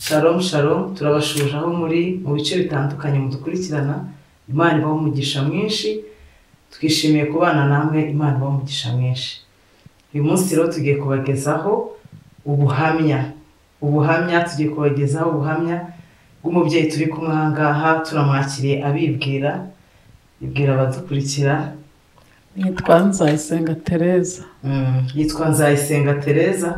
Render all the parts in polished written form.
Shalom shalom, turabashuje aho muri mu bice bitandukanye mudukurikirana. Imana ibaho umugisha mwinshi, twishimiye kubana namwe. Imana ibaho umugisha mwinshi. Uyu munsi rero tugiye kubagezaho ubuhamya tugiye kubagezaho ubuhamya bw'umubyeyi turi kumwe aha ngaha, turamwakiriye abibwira abadukurikira. Yitwa Nzayisenga Tereza. Yitwa Nzayisenga Tereza.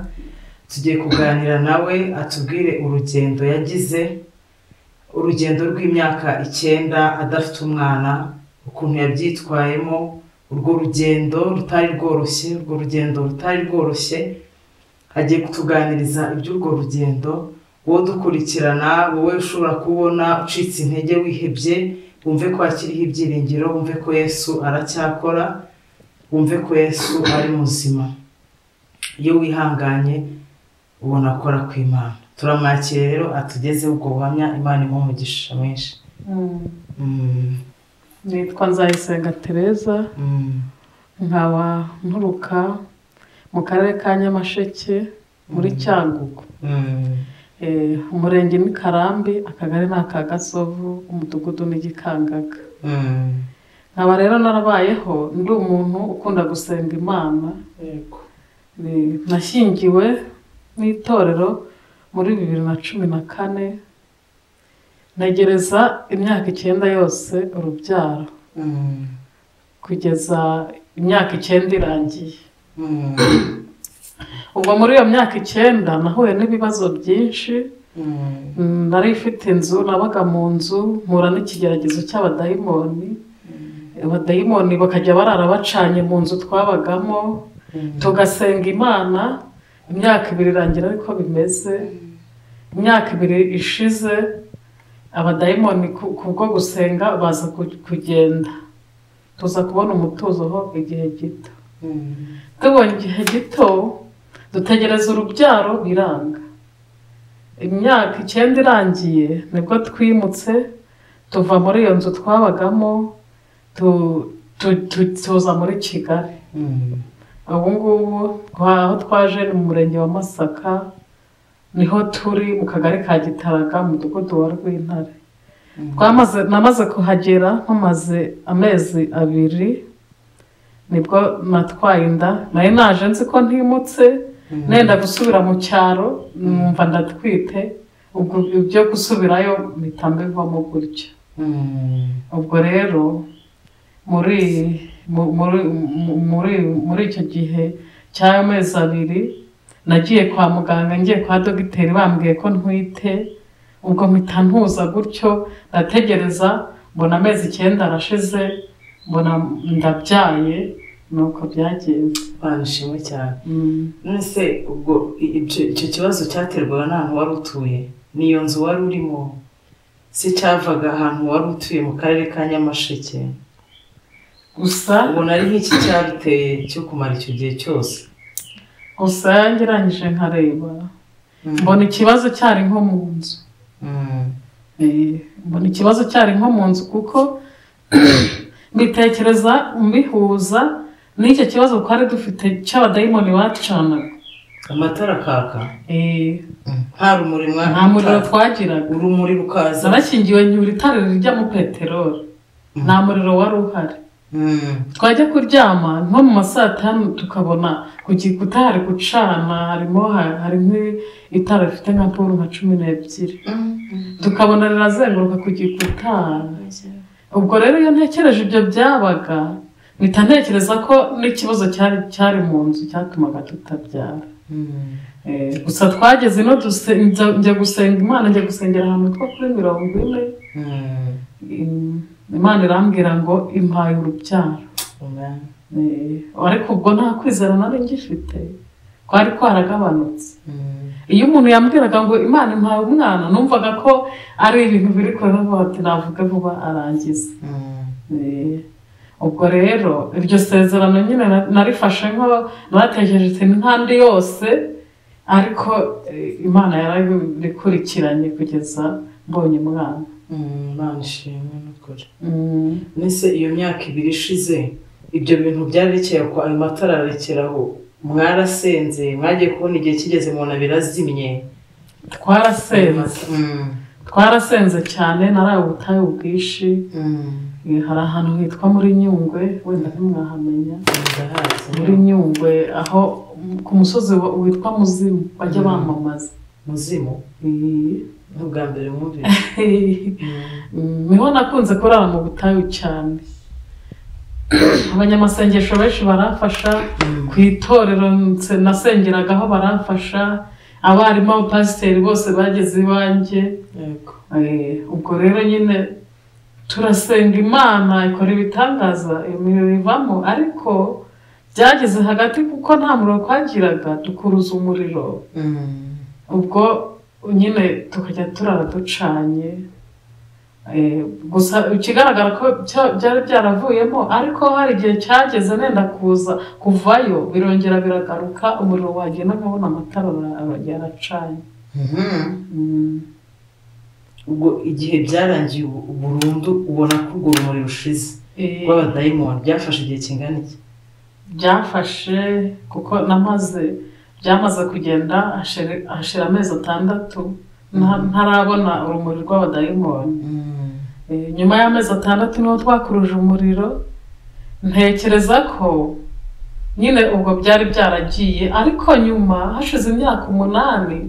Tugiye kuganira nawe atubwire urugendo yagize, urugendo rw'imyaka 9 adafite umwana, ukuntu yabyitwayemo. Urwo rugendo rutari rworoshye, agiye kutuganiriza iby'urwo rugendo. Wowe dukurikirana, wowe ushobora kubona ucitse intege wihebye, wumve ko akiriho ibyiringiro, wumve ko Yesu aracyakora, wumve ko Yesu ari muzima. Iyo wihanganye ubona akora kw'Imana. Turamwakira rero atugeze ubwo buhamya. Imana imuhe umugisha mwinshi. Nitwa Nzayisenga Tereza. Nkaba nturuka mu karere ka Nyamasheke muri Cyangugu. Umurenge ni Karambi, akagari ni aka Gasovu, umudugudu ni Gikangaga. Nkaba rero narabayeho ndi umuntu ukunda gusenga Imana. Nashyingiwe n'itorero muri 2014, ntegereza imyaka 9 yose urubyaro, kugeza imyaka 9 irangiye. Ubwo muri iyo myaka 9 nahuye n'ibibazo byinshi. Nari ifite inzu, nabaga mu nzu, mpura n'ikigeragezo cy'abadayimoni. Abadayimoni bakajya barara bacanye mu nzu twabagamo, tugasenga Imana. Imyaka 2 irangira ariko bimeze. Imyaka 2 ishize, abadayimoni kubwo gusenga baza kugenda, tuza kubona umutuzo ho igihe gito. Tubonye igihe gito, dutegereza urubyaro biranga. Imyaka 9 irangiye nibwo twimutse, tuva muri iyo nzu twabagamo, tuza muri Kigali. Ubu ngubu aho twaje ni mu murenge wa Masaka, niho turi mu kagari ka Gitaraga, mu mudugudu wa Rwintare. Namaze kuhagera mpamaze amezi 2, nibwo natwaye inda. Nari naje nzi ko ntimutse, nenda gusubira mu cyaro, numva ndatwite. Ubwo ibyo gusubirayo mpita mbivamo gutyo. Ubwo rero muri icyo gihe cy'amezi 2 nagiye kwa muganga, ngiye kwa dogiteri, bambwiye ko ntwite. Ubwo mpita ntuza gutyo, ndategereza, mbona amezi 9 arashize, mbona ndabyaye. Nuko byagenze. Banishimwe cyane. Nese ubwo icyo kibazo cyaterwaga n'ahantu wari utuye? Niyo nzu wari urimo se cyavaga ahantu wari utuye mu karere ka Nyamasheke? Gusa ubona ari nk'iki cyabiteye cyo kumara icyo gihe cyose? Gusa yangirangije nkareba, mbona ikibazo cyari nko mu nzu. Mbona ikibazo cyari nko mu nzu, kuko mbitekereza mbihuza n'icyo kibazo twari dufite cy'abadayimoni bacanaga amatara kaka. Nta muriro twagiraga. Urumuri rukaza. Narashyingiwe nyura itara rijyamo peteroli, nta muriro wari uhari. Twajya kuryama nko mu ma 5 tukabona ku gikuta hari gucana, harimo itara rifite nka poro nka 12, tukabona rirazenguruka ku gikuta. Ubwo rero iyo ntekereje ibyo byabaga, mpita ntekereza ko n'ikibazo cyari mu nzu cyatumaga tutabyara. Gusa twageze ino njya gusenga Imana, njya gusengera ahantu two kuri 40. Imana irambwira ngo impaye urubyaro. Ariko ubwo nta kwizera nari ngifite, kwari kwaragabanutse. Iyo umuntu yambwiraga ngo Imana impaye umwana, numvaga ko ari ibintu biri kuba ati navuga vuba arangiza. Ubwo rero iryo sezerano nyine narifashe nko natekereje n'andi yose, ariko Imana yararikurikiranye kugeza mbonye umwana. Imana ishimwe n'ukuri. Nese iyo myaka 2 ishize, ibyo bintu byarekeye ko ayo matara arekeraho, mwarasenze, mwagiye kubona igihe kigeze mubona birazimye, twarasenze cyane naraye ubutayu bwinshi hari ahantu hitwa muri Nyungwe wenda ntimwahamenya muri Nyungwe aho ku musozi witwa Muzimu bajya bamamaza Muzimu n'ubwa mbere mwumvise niho nakunze kurara mu butayu cyane abanyamasengesho benshi barafasha ku itorero nasengeragaho barafasha abarimu abapasiteri bose bageze iwanjye ubwo rero nyine turasenga Imana ikora ibitangaza imirimo ivamo ariko byageze hagati kuko nta muriro twagiraga dukuruza umuriro ubwo nyine tukajya turara ducanye gusa ikigaragara ko byari byaravuyemo ariko hari igihe cyageze nenda kuvayo birongera biragaruka umuriro wagenda nkabona amatara yaracanye ubwo igihe byarangiye burundu ubona ko urwo rumuri rushize rw'abadayimoni byafashe igihe kingana iki byafashe kuko byamaze kugenda hashira amezi 6 ntarabona urumuri rw'abadayimoni nyuma y'amezi 6 niho twakuruje umuriro ntekereza ko nyine ubwo byari byaragiye ariko nyuma hashize imyaka 8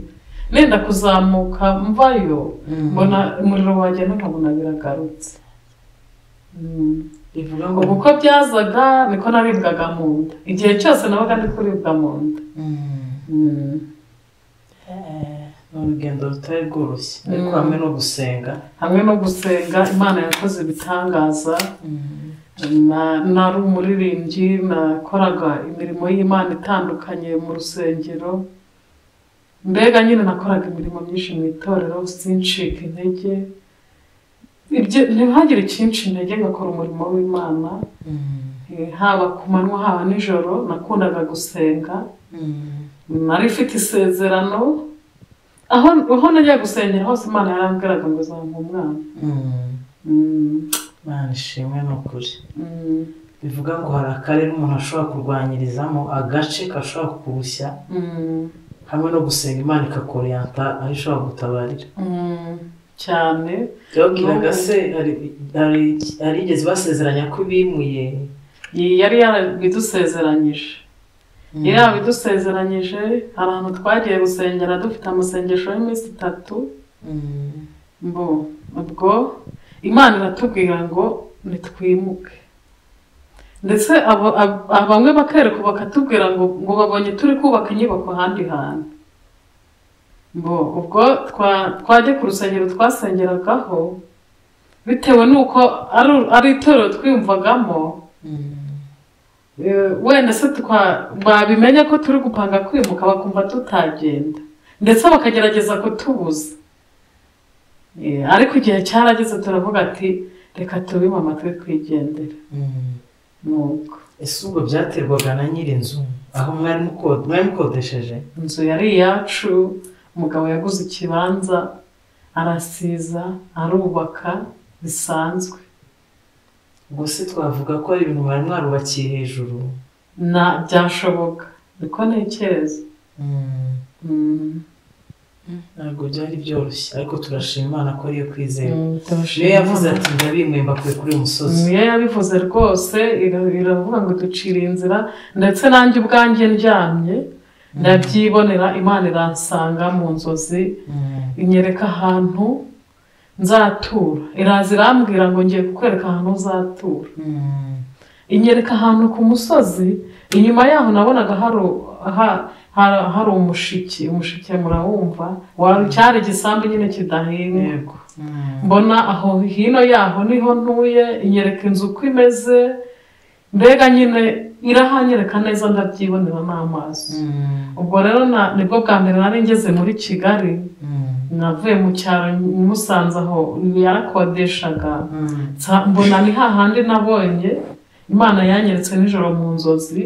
nenda kuzamuka mvayo mbona umuriro wagenda nkabona biragarutse bivuga ngo uko byazaga niko naribwaga mu nda igihe cyose nabaga ndi kuribwa mu nda urugendo rutari rworoshye ariko hamwe no gusenga Imana yakoze ibitangaza nari umuririmbyi nakoraga imirimo y'Imana itandukanye mu rusengero mbega nyine nakoraga imirimo myinshi mu itorero sincika intege ntihagire ikinshi intege ngakora umurimo w'Imana haba ku manywa haba nijoro nakundaga gusenga nari mfite isezerano aho nagiye gusengera hose Imana yarambwiraga ngo zampa umwana Imana ishimwe n'ukuri bivuga ngo hari akarere umuntu ashobora kurwanyirizamo agace gashobora kukurushya hamwe no gusenga Imana ikakoriyanta aho ishobora gutabarira cyane yabwiraga se harigeze basezeranya ko bimuye yari yarabidusezeranyije hari ahantu twagiye gusengera dufite amasengesho y'iminsi 3 ubwo Imana iratubwira ngo nitwimuke ndetse bamwe bakereka bakatubwira ngo babonye turi kubaka inyubako ahandi hantu ubwo twajya ku rusengero twasengeragaho bitewe n'uko ari itorero twiyumvagamo wenda se babimenya ko turi gupanga kwimuka bakumva tutagenda ndetse bakagerageza kutubuza ariko igihe cyarageze turavuga ati reka tubime amatwi twigendera nuko ese ubwo byaterwaga na nyir'inzu aho mwari mukodesheje inzu yari iyacu umugabo yaguze ikibanza arasiza arubaka bisanzwe ubwo se twavuga ko ari ibintu mwari mwarubakiye hejuru byashoboka niko ntekereza ntabwo byari byoroshye ariko turashima Imana ko ariyo kwizera niyo yavuze ati ndabimwe mbakuye kuri uyu musozi niyo yabivuze rwose iravuga ngo ducire inzira ndetse nanjye ubwanjye ndyamye ndabyibonera Imana iransanga mu nzozi inyereka ahantu nzatura iraza irambwira ngo ngiye kukwereka ahantu uzatura inyereka ahantu ku musozi inyuma yaho nabonaga hari umushike murawumva cyari igisambu nyine kidahinga mbona aho hino yaho niho ntuye inyereka inzu uko imeze mbega nyine irahanyereka neza ndabyibonera n'amaso ubwo rero nibwo bwa mbere nari ngeze muri Kigali navuye mu cyaro Musanze aho yarakodeshaga mbona ni hahandi nabonye Imana yanyeretse nijoro mu nzozi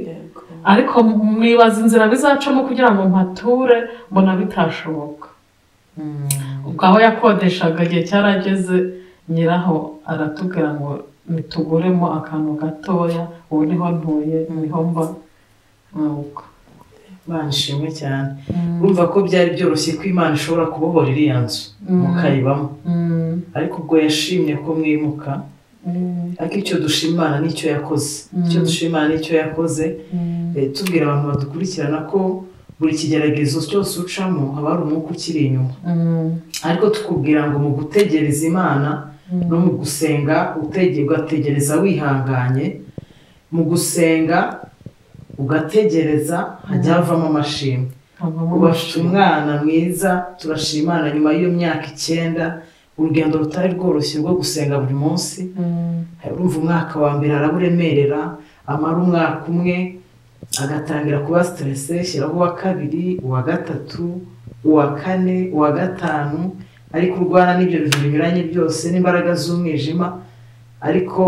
ariko mwibaza inzira bizacamo kugira ngo mpature mbona bitashoboka ubwo aho yakodeshaga igihe cyarageze nyiraho aratubwira ngo nituguremo akantu gatoya ubu niho ntuye niho mba Imana ishimwe cyane urumva ko byari byoroshye ko Imana ishobora kubohora iriya nzu mukayibamo ariko ubwo yashimye ko mwimuka ariko icyo dushima Imana nicyo yakoze tubwira abantu badukurikirana ko buri kigeragezo cyose ucamo haba hari umwuka ukiri inyuma ariko tukubwira ngo mu gutegereza Imana no mu gusenga ugategereza wihanganye mu gusenga ugategereza hajya havamo amashimwe ubafite umwana mwiza turashima Imana nyuma y'iyo myaka 9 urugendo rutari rworoshye rwo gusenga buri munsi urumva umwaka wa mbere araburemerera amara umwaka umwe agatangira kuba stress shyiraho uwa kabiri uwa gatatu uwa kane uwa gatanu ariko urwana n'ibyo bintu binyuranye byose n'imbaraga z'umwijima ariko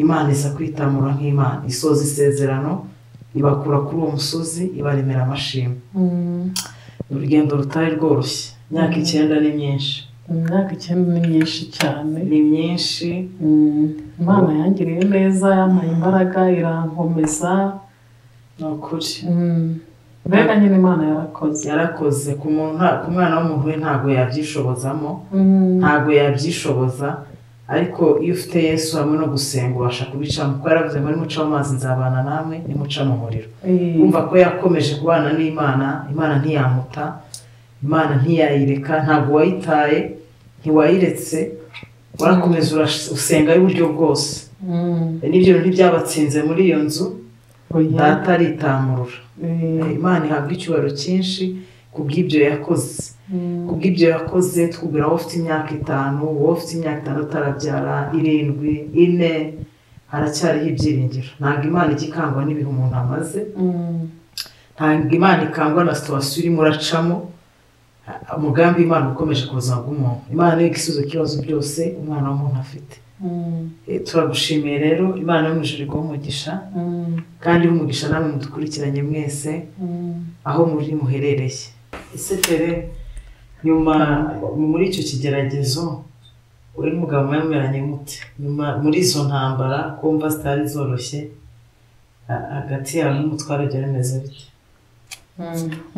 Imana iza kwitamura nk'Imana isoza isezerano ibakura kuri uwo musozi ibaremera amashimwe urugendo rutari rworoshye imyaka 9 ni myinshi imyaka 9 ni myinshi cyane ni myinshi Imana yangiriye neza yampaye imbaraga irankomeza n'ukuri mbega nyine Imana yarakoze ku mwana w'umuntu we ntago yabyishoboza ariko iyo ufite Yesu hamwe no gusenga ubasha kubicamo kuko yaravuze ngo nimuca mu mazi nzabana namwe nimuca mu muriro umva ko yakomeje kubana n'Imana Imana ntiyamuta Imana ntiyayireka ntabwo wayitaye ntiwayiretse warakomeza usenga y'uburyo bwose n'ibyo ntibyabatsinze muri iyo nzu data aritamurura Imana ihabwa icyubahiro cyinshi kubw'ibyo yakoze twubwira wowe ufite imyaka 5 wowe ufite imyaka 5 utarabyara 7 4 haracyariho ibyiringiro ntabwo Imana igikangwa n'ibihe umuntu amaze ntabwo Imana ikangwa na situation urimo uracamo umugambi Imana ukomeje ku buzima bw'umuntu Imana ni igisubizo cy'ibibazo byose umwana w'umuntu afite turagushimiye rero Imana yo mu ijuru iguhe umugisha kandi umugisha namwe mudukurikiranye mwese aho muri muherereye ese tere nyuma muri icyo kigeragezo uri mugabo mwemeranye mute nyuma muri izo ntambara kumva zitari zoroshye hagati yawe n'umutware byari bimeze bite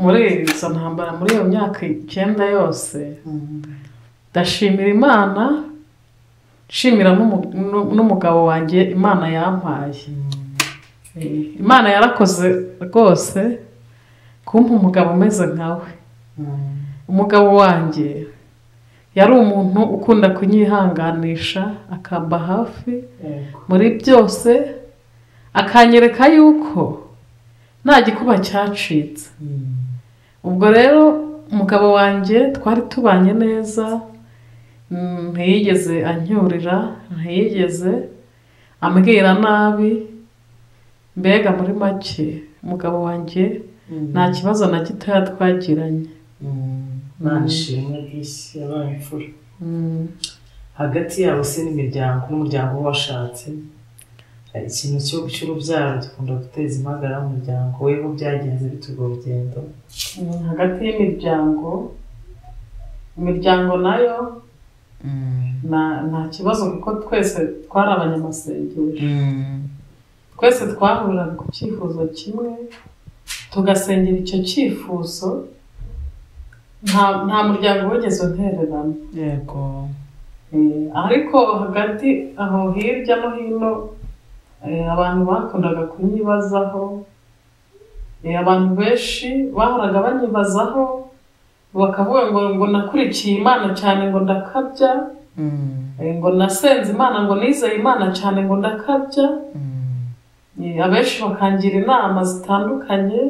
muri izo ntambara muri iyo myaka 9 yose ndashimira Imana nshimira n'umugabo wanjye Imana yampaye Imana yarakoze rwose kumpa umugabo umeze nkawe umugabo wanjye yari umuntu ukunda kunyihanganisha akamba hafi muri byose akanyereka yuko nta gikuba cyacitse ubwo rero umugabo wanjye twari tubanye neza ntiyigeze ancyurira ntiyigeze ambwira nabi mbega muri make umugabo wanjye nta kibazo na gitoya twagiranye nashimwe isi yabaye imfura hagati yabo se n'umuryango washatse ikintu cy'urubyaro dukunda guteza impagarara mu muryango weho byagenze bitugwa urugendo hagati imiryango nayo nta kibazo kuko twese twari abanyamasengesho twese twahuriraga ku cyifuzo kimwe tugasengera icyo cyifuzo nta muryango wigeze untererana yego ariko hagati aho hirya no hino abantu bakundaga kunyibazaho abantu benshi bahoraga banyibazaho bakavuga ngo nakurikiye Imana cyane ngo ndakabya ngo nasenze Imana ngo nizeye Imana cyane ngo ndakabya abenshi bakangira inama zitandukanye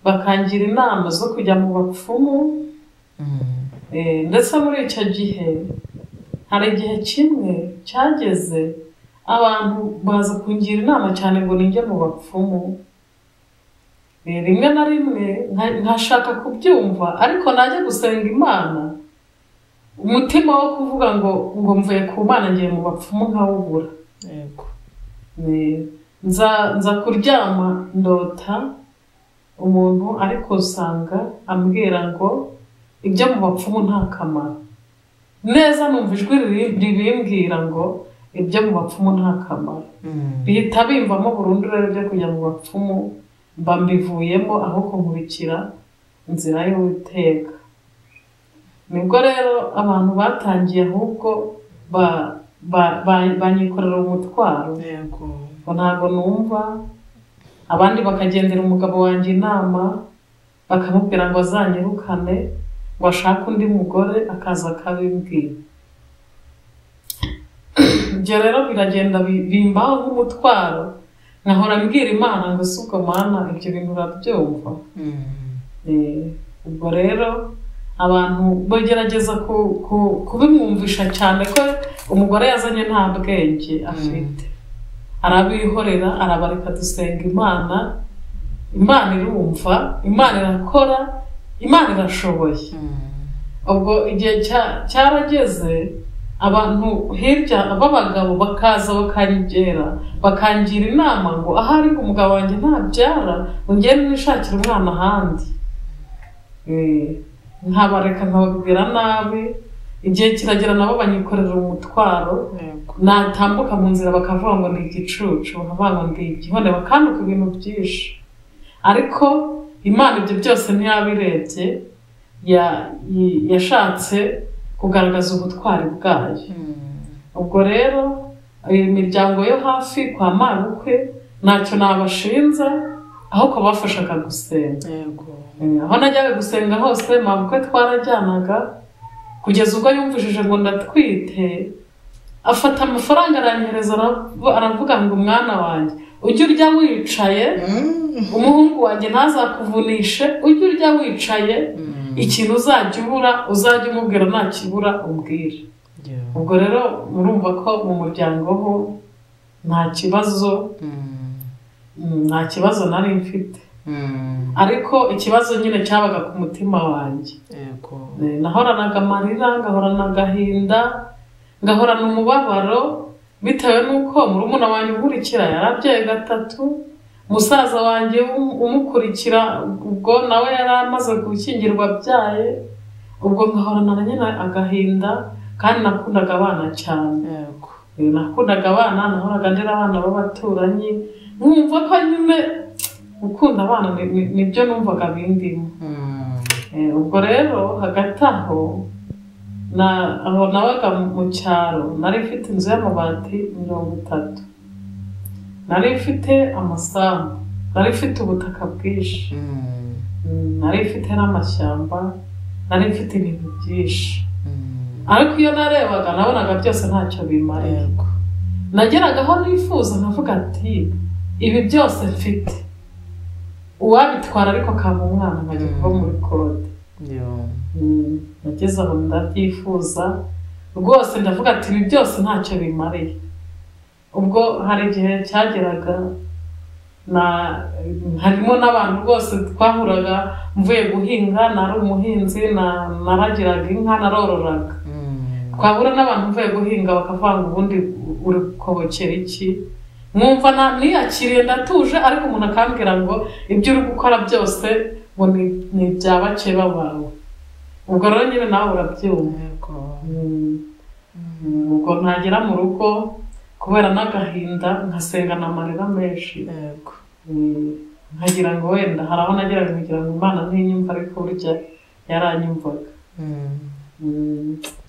bakangira inama zo kujya mu bapfumu ndetse muri icyo gihe hari igihe kimwe cyageze abantu baza kungira inama cyane ngo ninjye mu bapfumu rimwe na rimwe nkashaka kubyumva ariko najya gusenga Imana umutima wo kuvuga ngo mvuye ku Mana ngiye mu bapfumu nkawubura yego nza kuryama ndota umuntu ariko usanga ambwira ngo ibyo mu bapfumu nta kamaro neza numva ijwi ribimbwira ngo ibyo mu bapfumu nta kamaro bihita bimvamo burundu rero byo kujya mu bapfumu mba mbivuyemo aho kunkurikira inzira y'Uwiteka. Nibwo rero abantu batangiye ahubwo banyikorera umutwaro, ngo ntabwo numva. Abandi bakagendera umugabo wanjye inama bakamubwira ngo azanyirukane, ngo ashake undi mugore, akaza akabimbwira. Ibyo rero biragenda bimbaho nk'umutwaro, nkahora mbwira Imana ngo si ubwo Mana ibyo bintu urabyumva. Ubwo rero abantu bagerageza kubimwumvisha cyane ko umugore yazanye nta bwenge afite, arabihorera, arabareka dusenga Imana. Imana irumva, Imana irakora, Imana irashoboye. Ubwo igihe cyarageze abantu hirya b'abagabo bakaza bakanyegera bakangira inama ngo ahari umugabo wanjye ntabyara, ngende nishakira umwana ahandi. Nkabareka nkababwira nabi. Igihe kiragera nabo banyikorera umutwaro, natambuka mu nzira bakavuga ngo ni igicucu, bakavuga ngo ndi igihone, bakanduka ibintu byinshi. Ariko Imana ibyo byose ntiyabirebye, yashatse kugaragaza ubutwari bwayo. Ubwo rero imiryango yo hafi kwa mabukwe ntacyo nabashinze, ahubwo bafashaga gusenga. Aho najyaga gusenga hose mabukwe twarajyanaga, kugeza ubwo yumvishije ngo ndatwite, afata amafaranga aranyohereza, aravuga ngo umwana wanjye ujye urya wicaye, umuhungu wanjye ntazakuvunishe, ujye urya wicaye, ikintu uzajya ubura uzajya umubwira, ntakibura umbwire. Ubwo rero murumva ko mu muryango ho nta kibazo nari mfite. Ariko ikibazo nyine cyabaga ku mutima wanjye. Nahoranaga amarira, ngahorana agahinda, ngahorana umubabaro, bitewe n'uko murumuna wanjye unkurikira yarabyaye 3, musaza wanjye umukurikira ubwo nawe yari amaze gushyingirwa abyaye. Ubwo nkahorana nyine agahinda, kandi nakundaga abana cyane. Nakundaga abana, nahoraga ndera abana b'abaturanyi, nkumva ko nyine gukunda abana nibyo numvaga bindimo. Ubwo rero hagati aho nabaga mu cyaro, nari mfite inzu y'amabati 30, nari mfite amasambu, nari mfite ubutaka bwinshi, nari mfite n'amashyamba, nari mfite ibintu byinshi. Ariko iyo narebaga nabonaga byose ntacyo bimariye. Nageraga aho nifuza nkavuga ati ibi byose mfite uwabitwara ariko akaba umwana nkajya kuba muri kode. Nageze aho ndabyifuza rwose, ndavuga ati ibi byose ntacyo bimariye. Ubwo hari igihe cyageraga harimo n'abantu rwose twahuraga mvuye guhinga, nari umuhinzi, naragiraga inka, narororaga. Twahura n'abantu mvuye guhinga bakavuga ngo ubundi uri gukobokera iki? Mwumva niyakiriye ndatuje, ariko umuntu akambwira ngo ibyo uri gukora byose ngo ni ibya bakeba bawe. Ubwo rero nyine nawe urabyumva. Ubwo ntagera mu rugo kubera n'agahinda, nkasengana amarira menshi, nkagira ngo wenda hari aho nageraga kugira ngo Imana ntinyumva, ariko burya yaranyumvaga.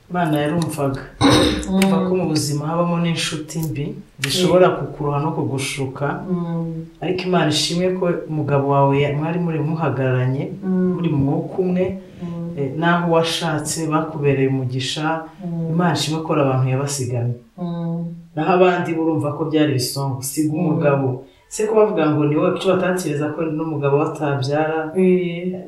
Imana yarumvaga. Umva ko mu buzima habamo n'inshuti mbi zishobora kukuroha no kugushuka, ariko Imana ishimwe ko umugabo wawe mwari muri muhagararanye, muri mu mwuka umwe, naho washatse bakubereye umugisha. Imana ishimwe ko abantu yabasigamye. Naho abandi burumva ko byari bisongo, siga umugabo. Se ko bavuga ngo ni wowe, cyo batakereza ko n'umugabo batabyara,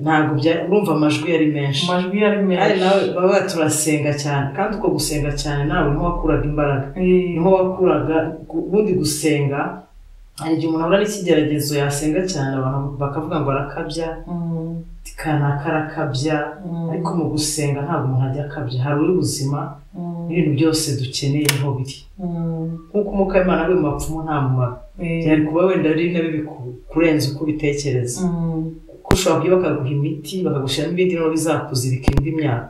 ntabwo urumva amajwi yari menshi. Ari nawe baba turasenga cyane, kandi uko gusenga cyane nawe niho wakuraga imbaraga, niho wakuraga ubundi gusenga. Hari igihe umuntu ahura n'ikigeragezo yasenga cyane, abantu bakavuga ngo arakabya, kanaka arakabya, ariko mu gusenga ntabwo umuntu ajya akabya. Hari uri buzima, n'ibintu byose dukeneye niho biri. Nk'uko umwuka w'Imana ari mu bapfumu nta mumaro, byari kuba wenda ari nabi kurenza uko ubitekereza. Kuko ushobora kuba bakaguha imiti, bakagushyira n'ibindi bintu bizakuzirika indi myaka,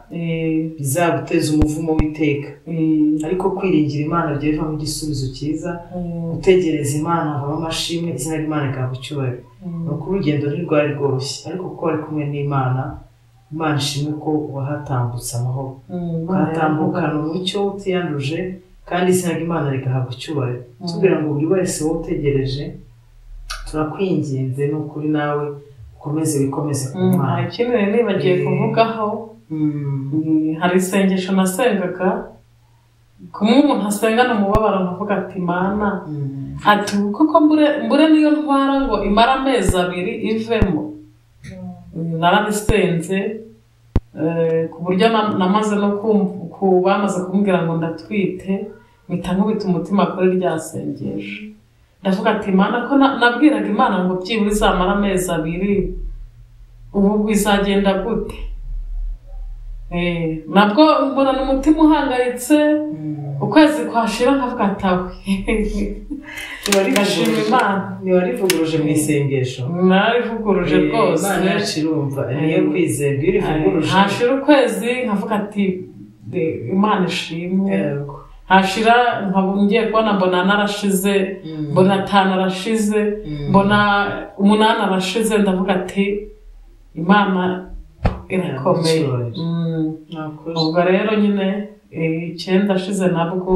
bizaguteza umuvumo w'iteka. Ariko kwiringira Imana byo bivamo igisubizo cyiza, gutegereza Imana havamo amashimwe, izina ry'Imana rikaguha icyubahiro. nuko urugendo ntirwari rworoshye ariko kuko wari kumwe n'Imana Imana ishimwe ko wahatambutse amahoro ugatambukana umucyo utiyanduje kandi izina ry'Imana rigahabwa icyubahiro tubwira ngo buri wese wowe utegereje turakwinginze n'ukuri nawe ukomeze wikomeze ku Mana. Ikindi nibagiye kuvugaho hari isengesho nasengaga kumwe umuntu asengana umubabaro nkavuga ati Mana ati kuko mbure niyo ntwara ngo imara amezi 2 ivemo narabisenze ku buryo namaze no bamaze kumbwira ngo ndatwite mpita nkubita umutima kuri rya sengesho ndavuga ati Mana ko nabwiraga Imana ngo byibura izamara amezi 2 ubu bizagenda gute nabwo mbona n'umutima uhangayitse ukwezi kwashira nkavuga atawe ndashima Imana niwarivuguruje mu isengesho narivuguruje rwose Imana yacirumva niyo kwizera birivuguruje hashira ukwezi nkavuga ati Imana ishimwe hashira nkabungiye kubona mbona narashize mbona 5 arashize mbona 8 arashize ndavuga ati Imana irakomeye ubwo rero nyine 9 ashize nabwo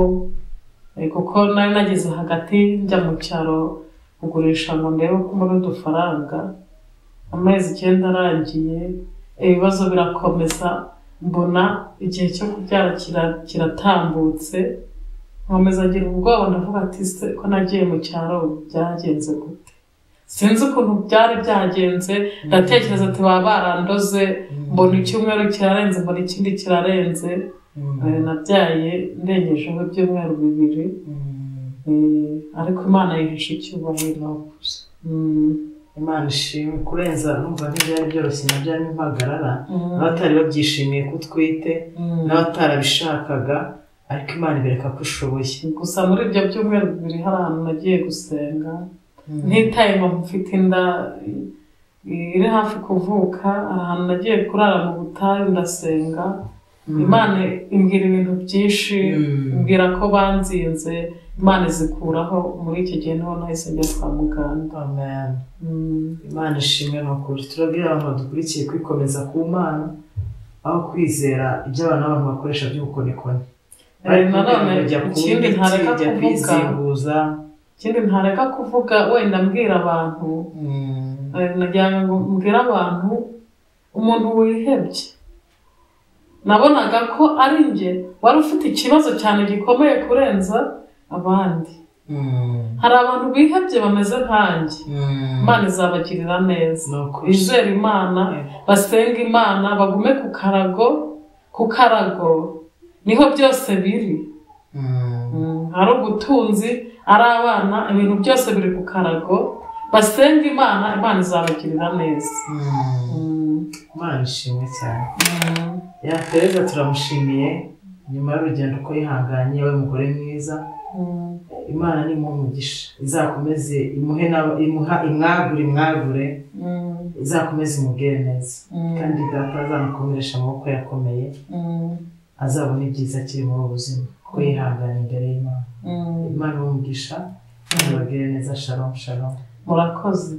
kuko nari nageze hagati njya mu cyaro kugurisha ngo ndebe ko muri udufaranga amezi 9 arangiye ibibazo birakomeza mbona igihe cyo kubyara kiratambutse nkomeza agira ubwoba ndavuga ati se ko nagiye mu cyaro byagenze gute sinzi ukuntu byari byagenze ndatekereza ati baba barandoze mbona icyumweru kirarenze mbona ikindi kirarenze nabyaye ndengejeho ibyumweru 2 ariko Imana yihishe icyubahiro Imana ishimwe kurenza numva ntibyari byoroshye nabyari impagarara n'abatari babyishimiye kutwite n'abatarabishakaga ariko Imana ibereka ko ushoboye gusa muri ibyo byumweru 2 hari ahantu nagiye gusenga ntitaye ngo mfite inda iri hafi kuvuka ahantu nagiye kurara mu butayu ndasenga Imana imbwira ibintu byinshi imbwira ko banzinze Imana izikuraho muri icyo gihe niho nahise njya kwa muganga. Amen. Imana ishimwe n'ukuri turabwira abantu badukurikiye kwikomeza ku Mana aho kwizera ibyo abantu bakoresha by'ubukorikoni nanone ikindi ntareka kuvuga wenda mbwira abantu nagira ngo mbwira abantu umuntu wihebye nabonaga ko ari njye wari ufite ikibazo cyane gikomeye kurenza abandi hari abantu bihebye bameze nkanjye Imana izabagirira neza bizera Imana basenga Imana bagume ku karago niho byose biri hari ubutunzi ari abana ibintu byose biri ku karago basenga Imana Imana izabagirira neza Imana ishimwe cyane Tereza turamushimiye nyuma y'urugendo uko yihanganye we mugore mwiza Imana ni umugisha izakomeze imwagure izakomeze imugere neza kandi data azamukomeresha amaboko yakomeye azabona ibyiza kiri muri ubuzima kuko yihanganye imbere y'Imana Imana umugisha bagere neza shalom shalom murakoze